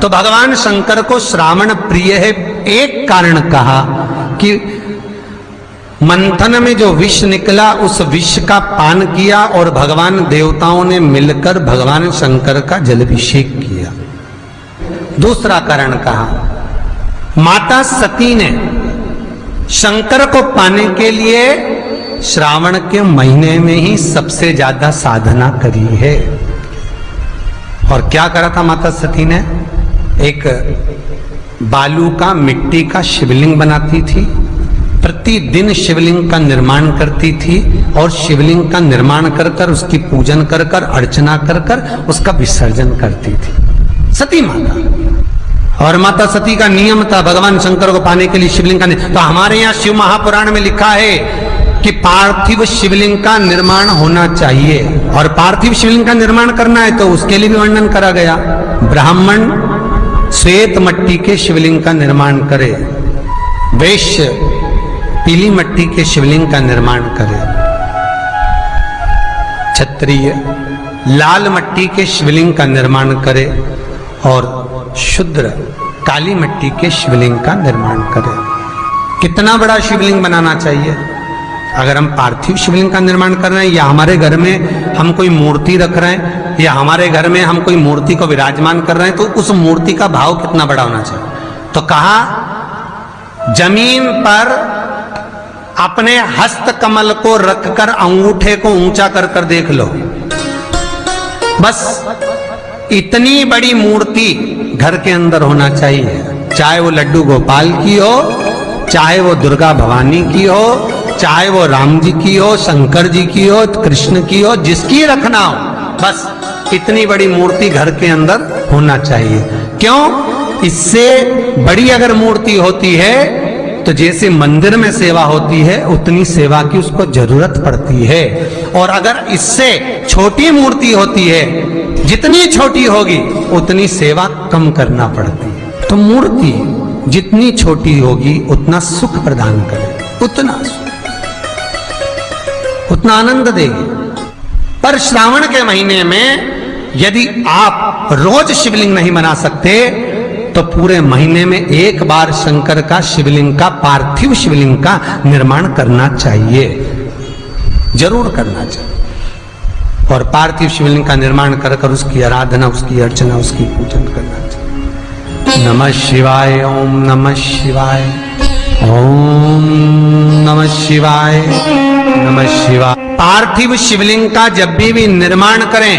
तो भगवान शंकर को श्रावण प्रिय है। एक कारण कहा कि मंथन में जो विष निकला उस विष का पान किया और भगवान देवताओं ने मिलकर भगवान शंकर का जलाभिषेक किया। दूसरा कारण कहा, माता सती ने शंकर को पाने के लिए श्रावण के महीने में ही सबसे ज्यादा साधना करी है। और क्या करा था माता सती ने? एक बालू का, मिट्टी का शिवलिंग बनाती थी, प्रतिदिन शिवलिंग का निर्माण करती थी और शिवलिंग का निर्माण कर कर उसकी पूजन कर कर अर्चना कर कर उसका विसर्जन करती थी सती माता। और माता सती का नियम था भगवान शंकर को पाने के लिए शिवलिंग का। तो हमारे यहाँ शिव महापुराण में लिखा है कि पार्थिव शिवलिंग का निर्माण होना चाहिए, और पार्थिव शिवलिंग का निर्माण करना है तो उसके लिए भी वर्णन करा गया। ब्राह्मण श्वेत मट्टी के शिवलिंग का निर्माण करे, वैश्य पीली मट्टी के शिवलिंग का निर्माण करे, क्षत्रिय लाल मट्टी के शिवलिंग का निर्माण करे और शूद्र काली मट्टी के शिवलिंग का निर्माण करे। कितना बड़ा शिवलिंग बनाना चाहिए? अगर हम पार्थिव शिवलिंग का निर्माण कर रहे हैं या हमारे घर में हम कोई मूर्ति रख रहे हैं या हमारे घर में हम कोई मूर्ति को विराजमान कर रहे हैं, तो उस मूर्ति का भाव कितना बड़ा होना चाहिए? तो कहा, जमीन पर अपने हस्त कमल को रखकर अंगूठे को ऊंचा कर कर देख लो, बस इतनी बड़ी मूर्ति घर के अंदर होना चाहिए। चाहे वो लड्डू गोपाल की हो, चाहे वो दुर्गा भवानी की हो, चाहे वो राम जी की हो, शंकर जी की हो, कृष्ण की हो, जिसकी रखना हो, बस इतनी बड़ी मूर्ति घर के अंदर होना चाहिए। क्यों? इससे बड़ी अगर मूर्ति होती है तो जैसे मंदिर में सेवा होती है उतनी सेवा की उसको जरूरत पड़ती है, और अगर इससे छोटी मूर्ति होती है, जितनी छोटी होगी उतनी सेवा कम करना पड़ती है। तो मूर्ति जितनी छोटी होगी उतना सुख प्रदान करे, उतना आनंद देगी। पर श्रावण के महीने में यदि आप रोज शिवलिंग नहीं बना सकते तो पूरे महीने में एक बार शंकर का शिवलिंग का, पार्थिव शिवलिंग का निर्माण करना चाहिए, जरूर करना चाहिए। और पार्थिव शिवलिंग का निर्माण कर कर उसकी आराधना, उसकी अर्चना, उसकी पूजन करना चाहिए। नमः शिवाय, ओम नमः शिवाय, ओम नमः शिवाय, नमः शिवाय। पार्थिव शिवलिंग का जब भी निर्माण करें,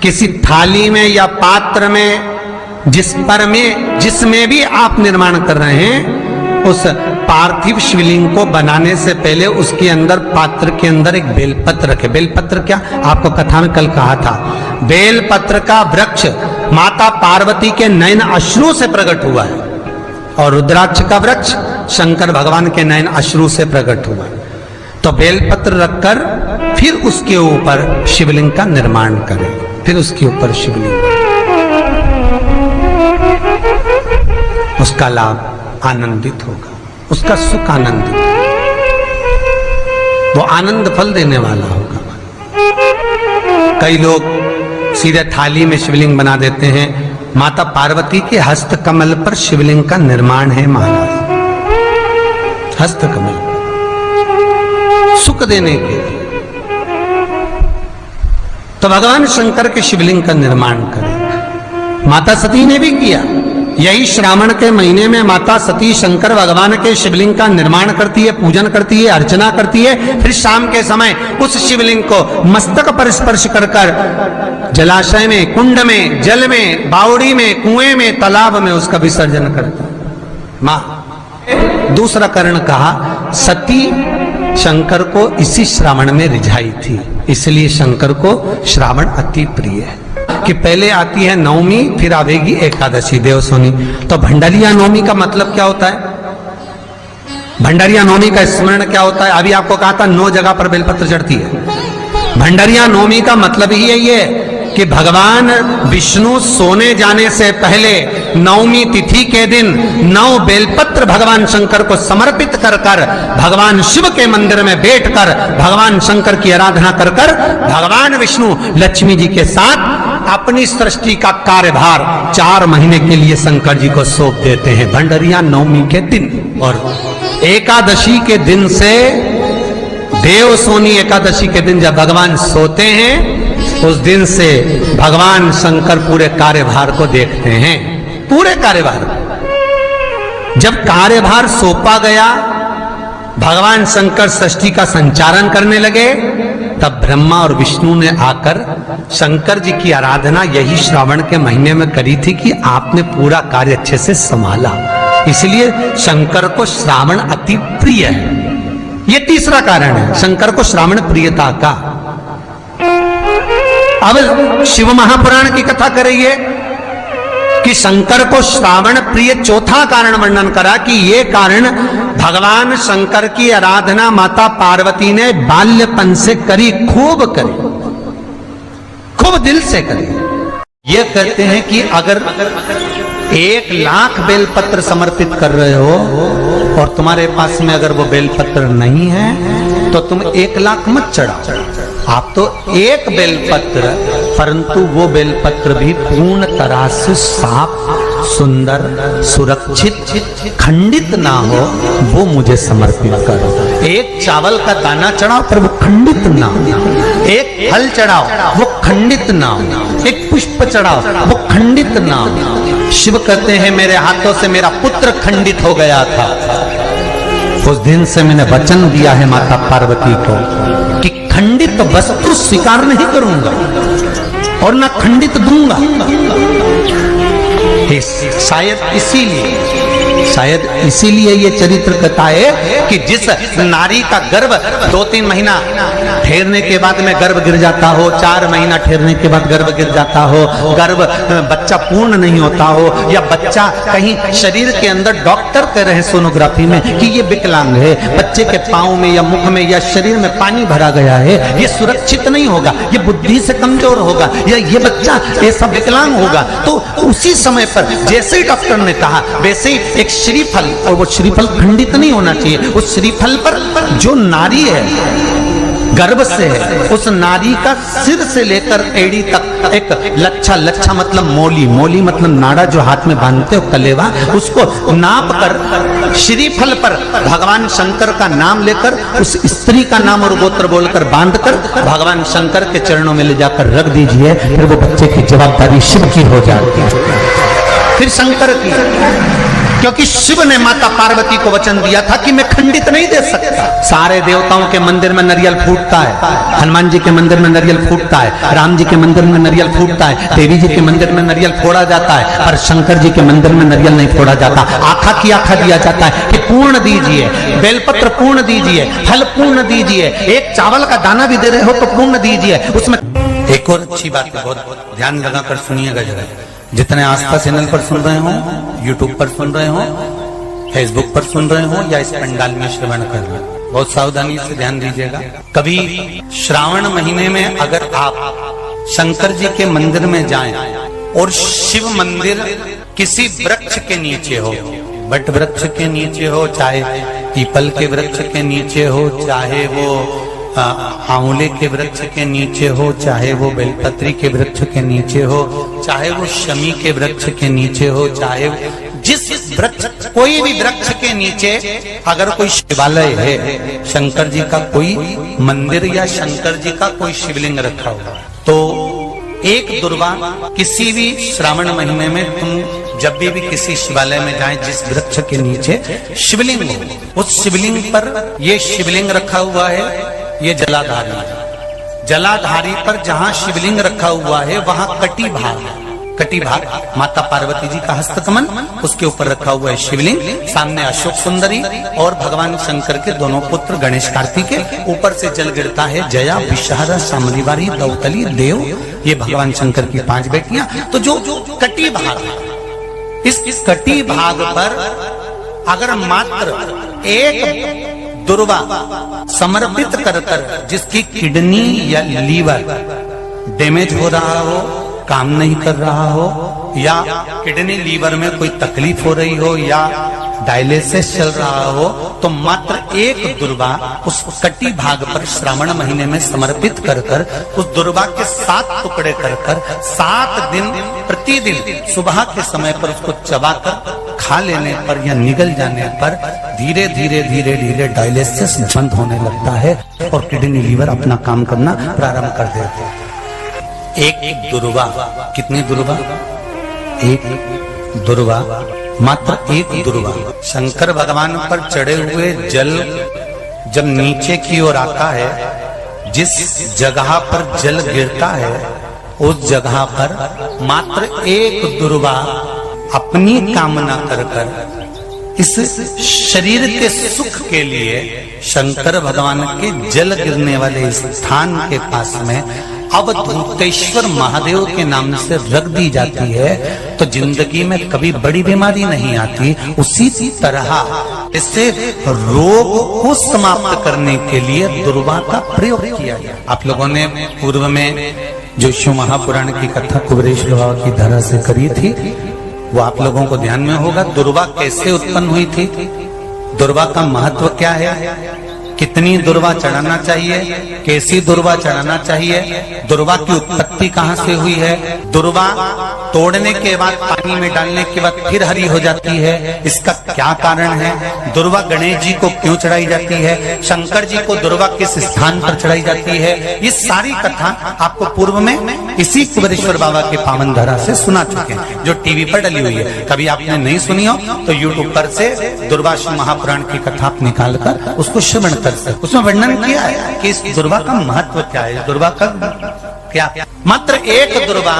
किसी थाली में या पात्र में, जिसमें भी आप निर्माण कर रहे हैं, उस पार्थिव शिवलिंग को बनाने से पहले उसके अंदर, पात्र के अंदर एक बेलपत्र रखे। बेलपत्र क्या, आपको कथा में कल कहा था, बेलपत्र का वृक्ष माता पार्वती के नयन अश्रु से प्रकट हुआ है, और रुद्राक्ष का वृक्ष शंकर भगवान के नयन अश्रु से प्रकट हुआ है। तो बेलपत्र रखकर फिर उसके ऊपर शिवलिंग का निर्माण करें, फिर उसके ऊपर शिवलिंग, उसका लाभ आनंदित होगा, उसका सुख आनंदित, वो आनंद फल देने वाला होगा। कई लोग सीधे थाली में शिवलिंग बना देते हैं। माता पार्वती के हस्त कमल पर शिवलिंग का निर्माण है महाराज, हस्त कमल सुख देने के लिए। तो भगवान शंकर के शिवलिंग का निर्माण करें। माता सती ने भी किया। यही श्रावण के महीने में माता सती शंकर भगवान के शिवलिंग का निर्माण करती है, पूजन करती है, अर्चना करती है। फिर शाम के समय उस शिवलिंग को मस्तक पर स्पर्श कर कर जलाशय में, कुंड में, जल में, बावड़ी में, कुएं में, तालाब में उसका विसर्जन करती है मां। दूसरा कारण कहा, सती शंकर को इसी श्रावण में रिझाई थी, इसलिए शंकर को श्रावण अति प्रिय है। कि पहले आती है नवमी, फिर आवेगी एकादशी, देवसोनी। तो भंडारिया नवमी का मतलब क्या होता है? भंडारिया नवमी का स्मरण क्या होता है? अभी आपको कहा था 9 जगह पर बेलपत्र चढ़ती है। भंडारिया नवमी का मतलब ही यही है कि भगवान विष्णु सोने जाने से पहले नवमी तिथि के दिन 9 बेलपत्र भगवान शंकर को समर्पित कर कर भगवान शिव के मंदिर में बैठकर भगवान शंकर की आराधना कर कर भगवान विष्णु लक्ष्मी जी के साथ अपनी सृष्टि का कार्यभार 4 महीने के लिए शंकर जी को सौंप देते हैं भंडरिया नवमी के दिन। और एकादशी के दिन से, देव सोनी एकादशी के दिन जब भगवान सोते हैं, उस दिन से भगवान शंकर पूरे कार्यभार को देखते हैं, पूरे कार्यभार। जब कार्यभार सौंपा गया, भगवान शंकर सृष्टि का संचालन करने लगे, तब ब्रह्मा और विष्णु ने आकर शंकर जी की आराधना यही श्रावण के महीने में करी थी कि आपने पूरा कार्य अच्छे से संभाला, इसलिए शंकर को श्रावण अति प्रिय है। ये तीसरा कारण है शंकर को श्रावण प्रियता का। अब शिव महापुराण की कथा करिए कि शंकर को श्रावण प्रिय चौथा कारण वर्णन करा कि ये कारण भगवान शंकर की आराधना माता पार्वती ने बाल्यपन से करी, खूब करी, खूब दिल से करी। ये कहते हैं कि अगर 1,00,000 बेलपत्र समर्पित कर रहे हो और तुम्हारे पास में अगर वो बेलपत्र नहीं है तो तुम 1,00,000 मत चढ़ाओ, आप तो 1 बेलपत्र, परंतु वो बेलपत्र भी पूर्ण तरह से साफ, सुंदर, सुरक्षित, खंडित ना हो, वो मुझे समर्पित करो। 1 चावल का दाना चढ़ाओ पर वो खंडित ना हो, 1 फल चढ़ाओ वो खंडित ना हो, 1 पुष्प चढ़ाओ वो खंडित ना हो। शिव कहते हैं मेरे हाथों से मेरा पुत्र खंडित हो गया था, उस दिन से मैंने वचन दिया है माता पार्वती को कि खंडित वस्तु स्वीकार नहीं करूंगा और ना खंडित दूंगा। शायद इसीलिए ये चरित्र कहता है कि जिस नारी का गर्भ 2-3 महीना ठहरने के बाद में गर्भ गिर जाता हो, 4 महीना ठहरने के बाद गर्भ गिर जाता हो, गर्भ बच्चा पूर्ण नहीं होता हो, या बच्चा कहीं शरीर के अंदर डॉक्टर कह रहे हैं सोनोग्राफी में कि ये विकलांग है, बच्चे के पांव में या मुख में या शरीर में पानी भरा गया है, ये सुरक्षित नहीं होगा, ये बुद्धि से कमजोर होगा, या ये बच्चा ऐसा विकलांग होगा, तो उसी समय पर जैसे ही डॉक्टर ने कहा वैसे ही एक श्रीफल, और वो श्रीफल खंडित नहीं होना चाहिए, उस श्रीफल पर जो नारी है गर्भ से है, उस नारी का सिर से लेकर एड़ी तक एक लच्छा मतलब मोली मतलब नाड़ा जो हाथ में बांधते हो कलेवा, उसको नाप कर श्रीफल पर भगवान शंकर का नाम लेकर उस स्त्री का नाम और गोत्र बोलकर बांधकर भगवान शंकर के चरणों में ले जाकर रख दीजिए, फिर वो बच्चे की जवाबदारी शिव की हो जाती है, फिर शंकर की, क्योंकि शिव ने माता पार्वती को वचन दिया था कि मैं खंडित नहीं दे सकता। सारे देवताओं के मंदिर में नारियल फूटता है, हनुमान जी के मंदिर में नारियल फूटता है, राम जी के मंदिर में नारियल फूटता है, देवी जी के मंदिर में नारियल फोड़ा जाता है, पर शंकर जी के मंदिर में नारियल नहीं फोड़ा जाता। आखा की आखा दिया जाता है कि पूर्ण दीजिए, बेलपत्र पूर्ण दीजिए, फल पूर्ण दीजिए, 1 चावल का दाना भी दे रहे हो तो पूर्ण दीजिए। उसमें एक और अच्छी बात है, बहुत ध्यान लगाकर सुनिएगा जरा, जितने आस्था चैनल पर सुन रहे हो, यूट्यूब पर सुन रहे हो, फेसबुक पर सुन रहे हो, या इस पंडाल में श्रवण कर रहे हो, बहुत सावधानी से ध्यान दीजिएगा। कभी श्रावण महीने में अगर आप शंकर जी के मंदिर में जाएं और शिव मंदिर किसी वृक्ष के नीचे हो, बट वृक्ष के नीचे हो, चाहे पीपल के वृक्ष के नीचे हो, चाहे वो आंवले के वृक्ष के नीचे हो, चाहे वो बेलपत्री के वृक्ष के नीचे हो, चाहे वो शमी के वृक्ष के नीचे हो, चाहे जिस वृक्ष, कोई भी वृक्ष के नीचे अगर कोई शिवालय है, शंकर जी का कोई मंदिर या शंकर जी का कोई शिवलिंग रखा हुआ, तो एक दुर्वा किसी भी श्रावण महीने में तुम जब भी किसी शिवालय में जाएं, जिस वृक्ष के नीचे शिवलिंग हो, उस शिवलिंग पर ये शिवलिंग रखा हुआ है, ये जलाधारी है। जलाधारी पर जहां शिवलिंग रखा हुआ है वहां कटी भाग माता पार्वती जी का हस्तकमल, उसके ऊपर रखा हुआ है शिवलिंग, सामने अशोक सुंदरी और भगवान शंकर के दोनों पुत्र गणेश कार्तिकेय, ऊपर से जल गिरता है जया, विषहारा, शामलीवारी, दौतली, देव, ये भगवान शंकर की 5 बेटियां। तो जो कटी भाग, इस कटी भाग पर अगर मात्र एक दुर्वा समर्पित कर जिसकी किडनी या लीवर डैमेज हो रहा हो, काम नहीं कर रहा हो, या किडनी लीवर में कोई तकलीफ हो रही हो, या डायलिसिस चल रहा हो तो मात्र एक दुर्वा उस कटी भाग पर श्रावण महीने में समर्पित कर कर उस दुर्वा के 7 टुकड़े कर कर 7 दिन प्रतिदिन सुबह के समय पर उसको चबाकर खा लेने पर या निगल जाने पर धीरे धीरे धीरे धीरे डायलिसिस बंद होने लगता है और किडनी लीवर अपना काम करना प्रारंभ कर देते हैं। एक दुर्वा, कितनी दुर्वा? एक दुर्वा, मात्र एक दुर्वा। शंकर भगवान पर चढ़े हुए जल जब नीचे की ओर आता है, जिस जगह पर जल गिरता है उस जगह पर मात्र एक दुर्वा अपनी कामना कर कर इस शरीर के सुख के लिए शंकर भगवान के जल गिरने वाले स्थान के पास में अवधूतेश्वर महादेव के नाम से रख दी जाती है तो जिंदगी में कभी बड़ी बीमारी नहीं आती। उसी तरह इससे रोग को समाप्त करने के लिए दुर्वा का प्रयोग किया गया। आप लोगों ने पूर्व में जो शिव महापुराण की कथा कुबेरेश बाबा की धरा से करी थी वो आप लोगों को ध्यान में होगा। दुर्वा कैसे उत्पन्न हुई थी, दुर्वा का महत्व क्या है, कितनी दुर्वा चढ़ाना चाहिए, कैसी दुर्वा चढ़ाना चाहिए, दुर्वा की उत्पत्ति कहाँ से हुई है, दुर्वा तोड़ने के बाद पानी में डालने के बाद फिर हरी हो जाती है, इसका क्या कारण है, दुर्वा गणेश जी को क्यों चढ़ाई जाती है, शंकर जी को दुर्वा किस स्थान पर चढ़ाई जाती है, ये सारी कथा आपको पूर्व में इसी कुबेरेश्वर बाबा के पावन धरा से सुना चुके हैं जो टीवी पर डली हुई है। कभी आपने नहीं सुनी हो तो यूट्यूब पर से दुर्वा शिव महापुराण की कथा आप निकाल कर उसको श्रवण कर सकते। उसमें वर्णन किया है कि इस दुर्वा का महत्व क्या है, दुर्वा का क्या। मात्र एक दुर्वा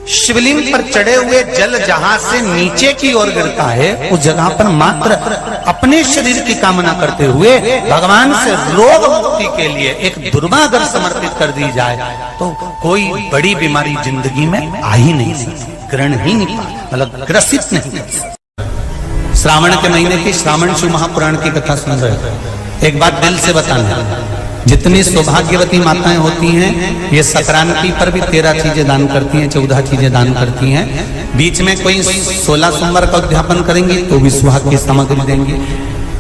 शिवलिंग पर चढ़े हुए जल जहां से नीचे की ओर गिरता है उस जगह पर मात्र अपने शरीर की कामना करते हुए भगवान से रोग मुक्ति के लिए एक दुर्वा अगर समर्पित कर दी जाए तो कोई बड़ी बीमारी जिंदगी में आ ही नहीं सकती, ग्रहण ही नहीं, मतलब ग्रसित नहीं कर सकती। श्रावण के महीने की श्रावण शिव महापुराण की कथा सुन रहे हो, एक बात दिल से बताना, जितनी सौभाग्यवती माताएं होती हैं ये संक्रांति पर भी 13 चीजें दान करती हैं, 14 चीजें दान करती हैं। बीच में कोई 16 सोमवार का उद्यापन करेंगी तो भी सुहाग की सामग्री देंगी,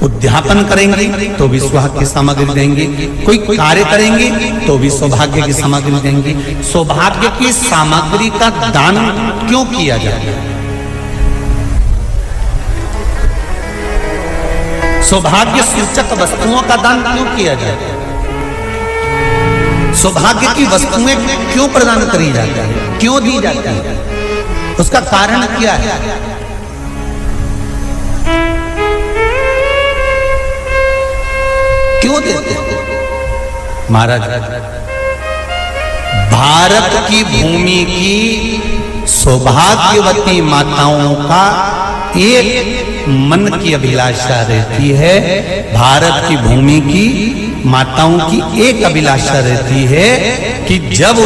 उद्यापन करेंगी तो भी सुहाग की सामग्री देंगी, कोई कार्य करेंगी तो भी सौभाग्य की सामग्री देंगी। सौभाग्य की सामग्री का दान क्यों किया जाता है, सौभाग्य सूचक वस्तुओं का दान क्यों किया जाता है, सौभाग्य की वस्तुएं क्यों प्रदान करी जाती है, क्यों दी जाती है, उसका कारण क्या है। क्यों देते हैं महाराज? भारत की भूमि की सौभाग्यवती माताओं का एक मन की अभिलाषा रहती है, भारत की भूमि की माताओं की एक अभिलाषा रहती है कि जब